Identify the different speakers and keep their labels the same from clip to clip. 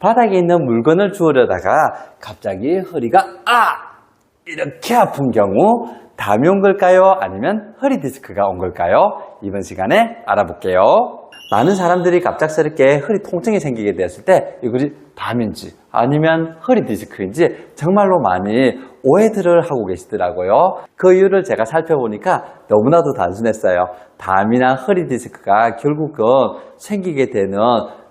Speaker 1: 바닥에 있는 물건을 주우려다가 갑자기 허리가 이렇게 아픈 경우 담이 온 걸까요? 아니면 허리 디스크가 온 걸까요? 이번 시간에 알아볼게요. 많은 사람들이 갑작스럽게 허리 통증이 생기게 되었을 때 이것이 담인지 아니면 허리 디스크인지 정말로 많이 오해들을 하고 계시더라고요. 그 이유를 제가 살펴보니까 너무나도 단순했어요. 담이나 허리 디스크가 결국은 생기게 되는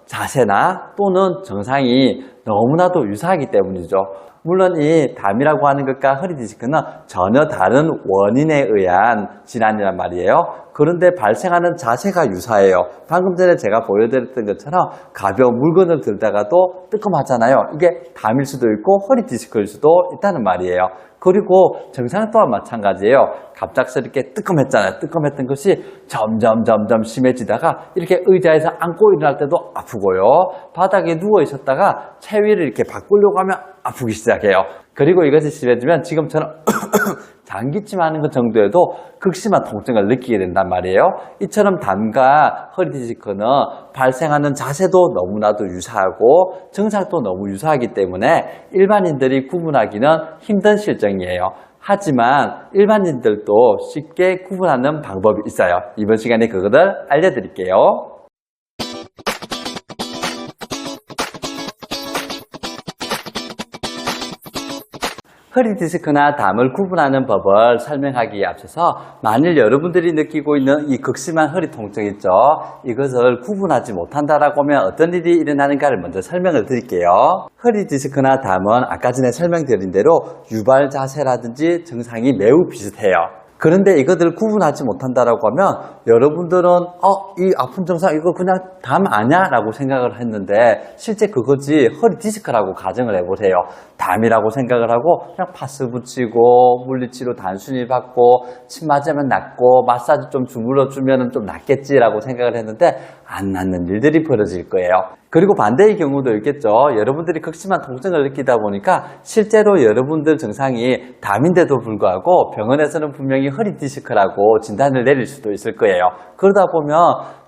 Speaker 1: 자세나 또는 증상이 너무나도 유사하기 때문이죠. 물론 이 담이라고 하는 것과 허리 디스크는 전혀 다른 원인에 의한 질환이란 말이에요. 그런데 발생하는 자세가 유사해요. 방금 전에 제가 보여드렸던 것처럼 가벼운 물건을 들다가도 뜨끔하잖아요. 이게 담일 수도 있고 허리 디스크일 수도 있다는 말이에요. 그리고 증상 또한 마찬가지예요. 갑작스럽게 뜨끔했잖아요. 뜨끔했던 것이 점점 심해지다가 이렇게 의자에서 앉고 일어날 때도 아프고요. 바닥에 누워 있었다가 체위를 이렇게 바꾸려고 하면 아프기 시작해요. 그리고 이것이 심해지면 지금처럼 장기침하는 것 정도에도 극심한 통증을 느끼게 된단 말이에요. 이처럼 담과 허리 디스크는 발생하는 자세도 너무나도 유사하고 증상도 너무 유사하기 때문에 일반인들이 구분하기는 힘든 실정이에요. 하지만 일반인들도 쉽게 구분하는 방법이 있어요. 이번 시간에 그것을 알려드릴게요. 허리 디스크나 담을 구분하는 법을 설명하기에 앞서서 만일 여러분들이 느끼고 있는 이 극심한 허리 통증 있죠? 이것을 구분하지 못한다라고 하면 어떤 일이 일어나는가를 먼저 설명을 드릴게요. 허리 디스크나 담은 아까 전에 설명드린 대로 유발 자세라든지 증상이 매우 비슷해요. 그런데 이것들을 구분하지 못한다라고 하면 여러분들은 이 아픈 증상 이거 그냥 담 아니야? 라고 생각을 했는데 실제 그거지 허리 디스크라고 가정을 해보세요. 담이라고 생각을 하고 그냥 파스 붙이고 물리치료 단순히 받고 침 맞으면 낫고 마사지 좀 주물러주면 좀 낫겠지라고 생각을 했는데 안 낫는 일들이 벌어질 거예요. 그리고 반대의 경우도 있겠죠. 여러분들이 극심한 통증을 느끼다 보니까 실제로 여러분들 증상이 담인데도 불구하고 병원에서는 분명히 허리 디스크라고 진단을 내릴 수도 있을 거예요. 그러다 보면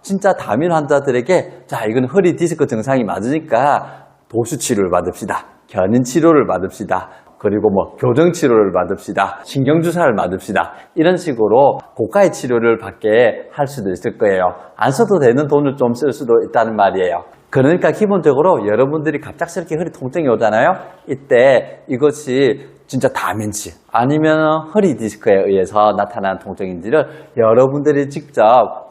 Speaker 1: 진짜 담인 환자들에게 자 이건 허리 디스크 증상이 맞으니까 도수 치료를 받읍시다. 견인 치료를 받읍시다. 그리고 교정 치료를 받읍시다. 신경주사를 받읍시다. 이런 식으로 고가의 치료를 받게 할 수도 있을 거예요. 안 써도 되는 돈을 좀 쓸 수도 있다는 말이에요. 그러니까 기본적으로 여러분들이 갑작스럽게 허리 통증이 오잖아요. 이때 이것이 진짜 담인지 아니면 허리 디스크에 의해서 나타난 통증인지를 여러분들이 직접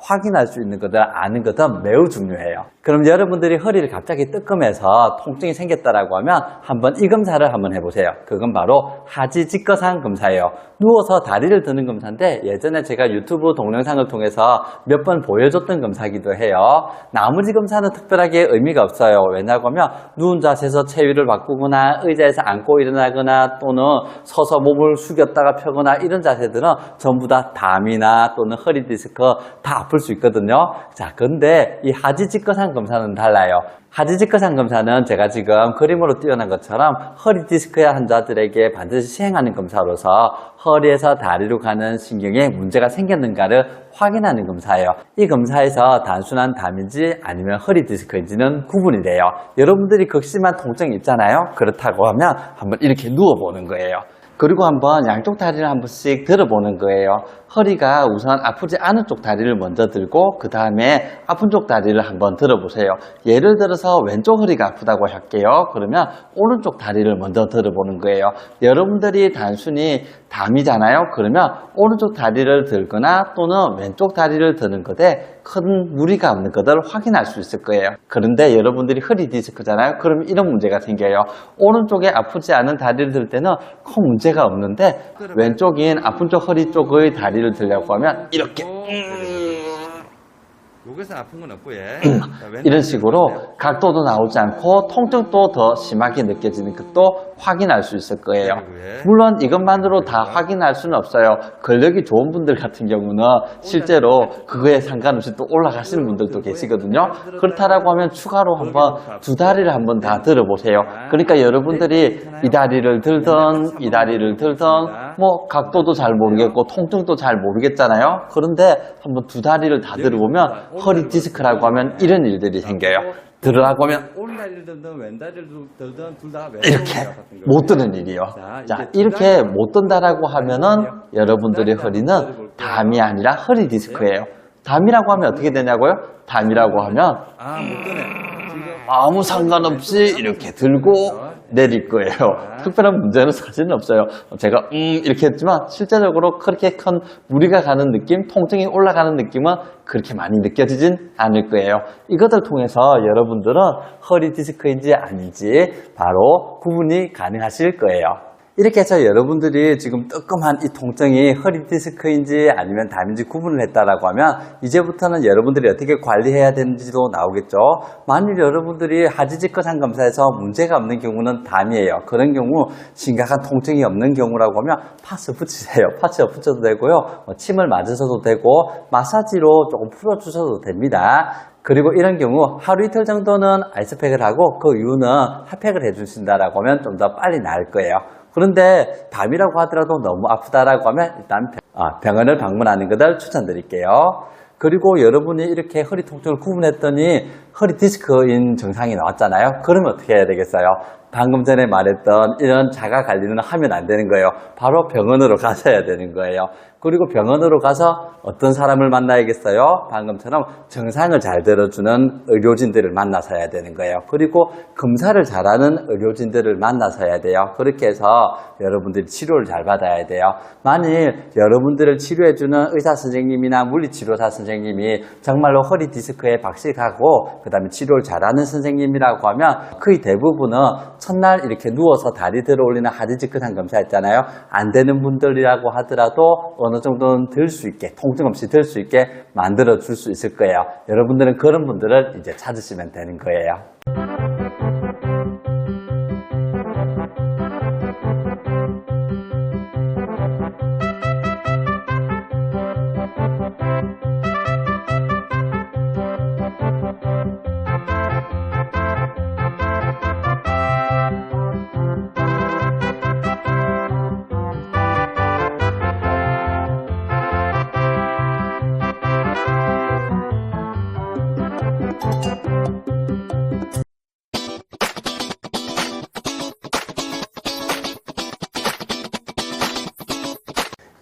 Speaker 1: 확인할 수 있는 것을 아는 것은 매우 중요해요. 그럼 여러분들이 허리를 갑자기 뜨끔해서 통증이 생겼다라고 하면 한번 이 검사를 한번 해보세요. 그건 바로 하지직거상 검사예요. 누워서 다리를 드는 검사인데 예전에 제가 유튜브 동영상을 통해서 몇 번 보여줬던 검사기도 해요. 나머지 검사는 특별하게 의미가 없어요. 왜냐고 하면 누운 자세에서 체위를 바꾸거나 의자에서 앉고 일어나거나 또는 서서 몸을 숙였다가 펴거나 이런 자세들은 전부 다 담이나 또는 허리 디스크 다 아플 수 있거든요. 자, 근데 이 하지직거상 검사는 달라요. 하지직거상 검사는 제가 지금 그림으로 띄워놓은 것처럼 허리 디스크 환자들에게 반드시 시행하는 검사로서 허리에서 다리로 가는 신경에 문제가 생겼는가를 확인하는 검사예요. 이 검사에서 단순한 담인지 아니면 허리 디스크인지는 구분이 돼요. 여러분들이 극심한 통증이 있잖아요. 그렇다고 하면 한번 이렇게 누워보는 거예요. 그리고 한번 양쪽 다리를 한 번씩 들어보는 거예요. 허리가 우선 아프지 않은 쪽 다리를 먼저 들고 그 다음에 아픈 쪽 다리를 한번 들어보세요. 예를 들어서 왼쪽 허리가 아프다고 할게요. 그러면 오른쪽 다리를 먼저 들어보는 거예요. 여러분들이 단순히 담이잖아요. 그러면 오른쪽 다리를 들거나 또는 왼쪽 다리를 드는 것에 큰 무리가 없는 것을 확인할 수 있을 거예요. 그런데 여러분들이 허리 디스크잖아요. 그러면 이런 문제가 생겨요. 오른쪽에 아프지 않은 다리를 들 때는 큰 문제가 없는데 왼쪽인 아픈 쪽 허리 쪽의 다리를 들려고 하면 이렇게
Speaker 2: 여기서 아픈 건 없고
Speaker 1: 이런 식으로 각도도 나오지 않고 통증도 더 심하게 느껴지는 것도 확인할 수 있을 거예요. 물론 이것만으로 다 확인할 수는 없어요. 근력이 좋은 분들 같은 경우는 실제로 그거에 상관없이 또 올라가시는 분들도 계시거든요. 그렇다라고 하면 추가로 한번 두 다리를 한번 다 들어보세요. 그러니까 여러분들이 이 다리를 들던 이 다리를 들던 각도도 잘 모르겠고 통증도 잘 모르겠잖아요. 그런데 한번 두 다리를 다 들어보면 허리 디스크라고 하면 이런 일들이 생겨요. 들으라고 하면 오른다리를 들든 왼다리를 들든 둘 다
Speaker 2: 이렇게 못 드는 일이요. 자, 이렇게 못 든다라고 하면은 여러분들의 허리는 담이 아니라 허리 디스크예요. 담이라고 하면 어떻게 되냐고요? 담이라고 하면
Speaker 1: 못 드네. 지금
Speaker 2: 아무 상관없이 이렇게 들고 내릴 거예요. 특별한 문제는 사실은 없어요. 제가 이렇게 했지만 실제적으로 그렇게 큰 무리가 가는 느낌, 통증이 올라가는 느낌은 그렇게 많이 느껴지진 않을 거예요. 이것을 통해서 여러분들은 허리 디스크인지 아닌지 바로 구분이 가능하실 거예요. 이렇게 해서 여러분들이 지금 뜨끔한 이 통증이 허리 디스크인지 아니면 담인지 구분을 했다라고 하면 이제부터는 여러분들이 어떻게 관리해야 되는지도 나오겠죠. 만일 여러분들이 하지직근 상검사에서 문제가 없는 경우는 담이에요. 그런 경우 심각한 통증이 없는 경우라고 하면 파스 붙이세요. 파스 붙여도 되고요. 침을 맞으셔도 되고 마사지로 조금 풀어주셔도 됩니다. 그리고 이런 경우 하루 이틀 정도는 아이스팩을 하고 그 이유는 핫팩을 해주신다라고 하면 좀 더 빨리 나을 거예요. 그런데 담이라고 하더라도 너무 아프다라고 하면 일단 병원을 방문하는 것을 추천드릴게요. 그리고 여러분이 이렇게 허리 통증을 구분했더니 허리 디스크인 증상이 나왔잖아요. 그러면 어떻게 해야 되겠어요? 방금 전에 말했던 이런 자가 관리는 하면 안 되는 거예요. 바로 병원으로 가셔야 되는 거예요. 그리고 병원으로 가서 어떤 사람을 만나야겠어요? 방금처럼 증상을 잘 들어주는 의료진들을 만나서야 되는 거예요. 그리고 검사를 잘하는 의료진들을 만나서야 돼요. 그렇게 해서 여러분들이 치료를 잘 받아야 돼요. 만일 여러분들을 치료해주는 의사 선생님이나 물리치료사 선생님이 정말로 허리 디스크에 박식하고 그 다음에 치료를 잘하는 선생님이라고 하면 거의 대부분은 첫날 이렇게 누워서 다리 들어 올리는 하지직근 상검사 했잖아요. 안 되는 분들이라고 하더라도 어느 정도는 들 수 있게, 통증 없이 들 수 있게 만들어 줄 수 있을 거예요. 여러분들은 그런 분들을 이제 찾으시면 되는 거예요.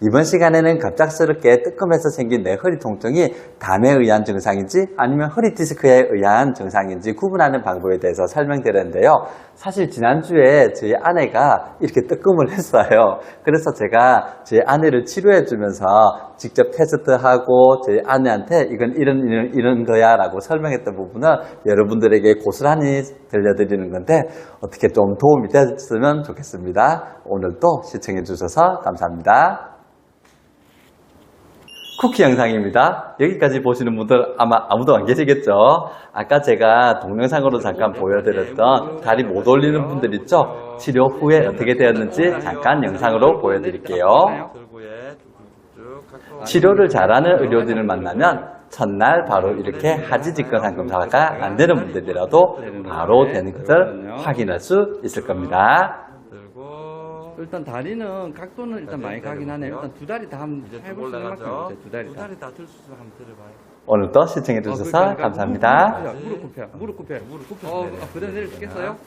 Speaker 2: 이번 시간에는 갑작스럽게 뜨끔해서 생긴 내 허리 통증이 담에 의한 증상인지 아니면 허리 디스크에 의한 증상인지 구분하는 방법에 대해서 설명드렸는데요. 사실 지난주에 저희 아내가 이렇게 뜨끔을 했어요. 그래서 제가 저희 아내를 치료해 주면서 직접 테스트하고 저희 아내한테 이건 이런 거야 라고 설명했던 부분은 여러분들에게 고스란히 들려드리는 건데 어떻게 좀 도움이 됐으면 좋겠습니다. 오늘도 시청해 주셔서 감사합니다. 쿠키 영상입니다. 여기까지 보시는 분들 아마 아무도 안 계시겠죠? 아까 제가 동영상으로 잠깐 보여드렸던 다리 못 올리는 분들 있죠? 치료 후에 어떻게 되었는지 잠깐 영상으로 보여드릴게요. 치료를 잘하는 의료진을 만나면 첫날 바로 이렇게 하지직근 상검사가 안 되는 분들이라도 바로 되는 것을 확인할 수 있을 겁니다.
Speaker 3: 일단 다리는 각도는 일단 많이 가긴 하네요. 일단 두 다리 다 한번 해볼 수 있는 만큼 두 다리 다 들 수 있어 한번 들어봐요.
Speaker 1: 오늘도 시청해 주셔서 감사합니다.
Speaker 3: 무릎 굽혀. 그대로 내려주겠어요?